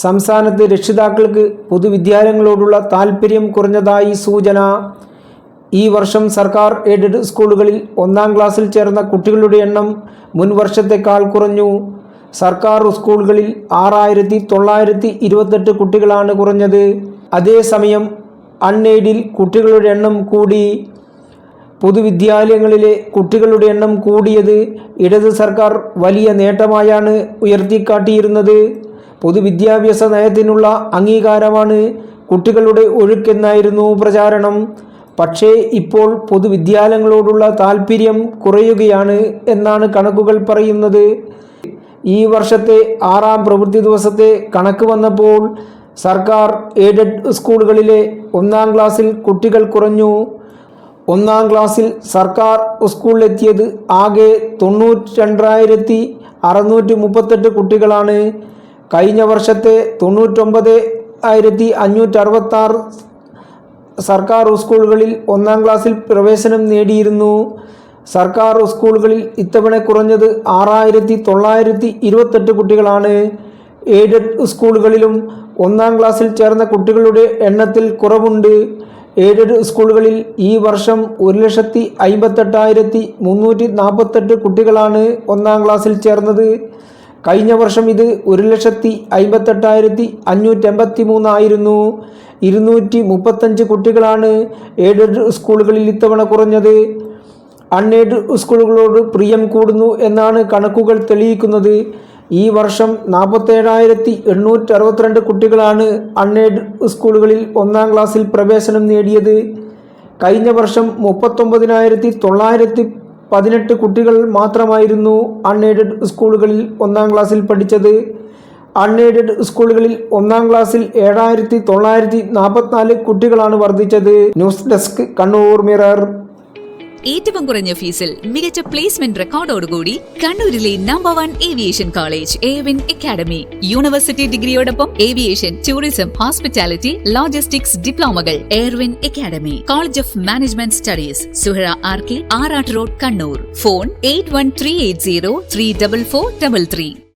സംസ്ഥാനത്ത് രക്ഷിതാക്കൾക്ക് പൊതുവിദ്യാലയങ്ങളോടുള്ള താൽപ്പര്യം കുറഞ്ഞതായി സൂചന. ഈ വർഷം സർക്കാർ എയ്ഡഡ് സ്കൂളുകളിൽ 1-ാം ക്ലാസ്സിൽ ചേർന്ന കുട്ടികളുടെ എണ്ണം മുൻ വർഷത്തേക്കാൾ കുറഞ്ഞു. സർക്കാർ സ്കൂളുകളിൽ 6,928 കുട്ടികളാണ് കുറഞ്ഞത്. അതേസമയം അൺഎയ്ഡിൽ കുട്ടികളുടെ എണ്ണം കൂടി. പൊതുവിദ്യാലയങ്ങളിലെ കുട്ടികളുടെ എണ്ണം കൂടിയത് ഇടത് സർക്കാർ വലിയ നേട്ടമായാണ് ഉയർത്തിക്കാട്ടിയിരുന്നത്. പൊതുവിദ്യാഭ്യാസ നയത്തിനുള്ള അംഗീകാരമാണ് കുട്ടികളുടെ ഒഴുക്കെന്നായിരുന്നു പ്രചാരണം. പക്ഷേ ഇപ്പോൾ പൊതുവിദ്യാലയങ്ങളോടുള്ള താൽപ്പര്യം കുറയുകയാണ് എന്നാണ് കണക്കുകൾ പറയുന്നത്. ഈ വർഷത്തെ 6-ാം പ്രവൃത്തി ദിവസത്തെ കണക്ക് വന്നപ്പോൾ സർക്കാർ എയ്ഡഡ് സ്കൂളുകളിലെ 1-ാം ക്ലാസ്സിൽ കുട്ടികൾ കുറഞ്ഞു. 1-ാം ക്ലാസ്സിൽ സർക്കാർ സ്കൂളിലെത്തിയത് ആകെ 92,638 കുട്ടികളാണ്. കഴിഞ്ഞ വർഷത്തെ 99,566 സർക്കാർ സ്കൂളുകളിൽ 1-ാം ക്ലാസ്സിൽ പ്രവേശനം നേടിയിരുന്നു. സർക്കാർ സ്കൂളുകളിൽ ഇത്തവണ കുറഞ്ഞത് 6,928 കുട്ടികളാണ്. എയ്ഡഡ് സ്കൂളുകളിലും 1-ാം ക്ലാസ്സിൽ ചേർന്ന കുട്ടികളുടെ എണ്ണത്തിൽ കുറവുണ്ട്. എയ്ഡഡ് സ്കൂളുകളിൽ ഈ വർഷം 1,58,348 കുട്ടികളാണ് 1-ാം ക്ലാസ്സിൽ ചേർന്നത്. കഴിഞ്ഞ വർഷം ഇത് 1,58,583 ആയിരുന്നു. 235 കുട്ടികളാണ് എയ്ഡഡ് സ്കൂളുകളിൽ ഇത്തവണ കുറഞ്ഞത്. അൺഎയ്ഡഡ് സ്കൂളുകളോട് പ്രിയം കൂടുന്നു എന്നാണ് കണക്കുകൾ തെളിയിക്കുന്നത്. ഈ വർഷം 47,862 കുട്ടികളാണ് അൺഎയ്ഡഡ് സ്കൂളുകളിൽ 1-ാം ക്ലാസ്സിൽ പ്രവേശനം നേടിയത്. കഴിഞ്ഞ വർഷം 39,918 കുട്ടികൾ മാത്രമായിരുന്നു അൺഎയ്ഡഡ് സ്കൂളുകളിൽ 1-ാം ക്ലാസ്സിൽ പഠിച്ചത്. അൺഎയ്ഡഡ് സ്കൂളുകളിൽ 1-ാം ക്ലാസ്സിൽ 7,944 കുട്ടികളാണ് വർദ്ധിച്ചത്. News desk Kannur Mirror. ഏറ്റവും കുറഞ്ഞ ഫീസിൽ മികച്ച പ്ലേസ്മെന്റ് റെക്കോർഡോടുകൂടി കണ്ണൂരിലെ number 1 aviation college Airwin Academy. University ഡിഗ്രിയോടൊപ്പം ഏവിയേഷൻ, ടൂറിസം, ഹോസ്പിറ്റാലിറ്റി, ലോജിസ്റ്റിക്സ് ഡിപ്ലോമകൾ. Airwin Academy, college of management studies, Suhara RK, Arattu road, Kannur. Phone 8138034433.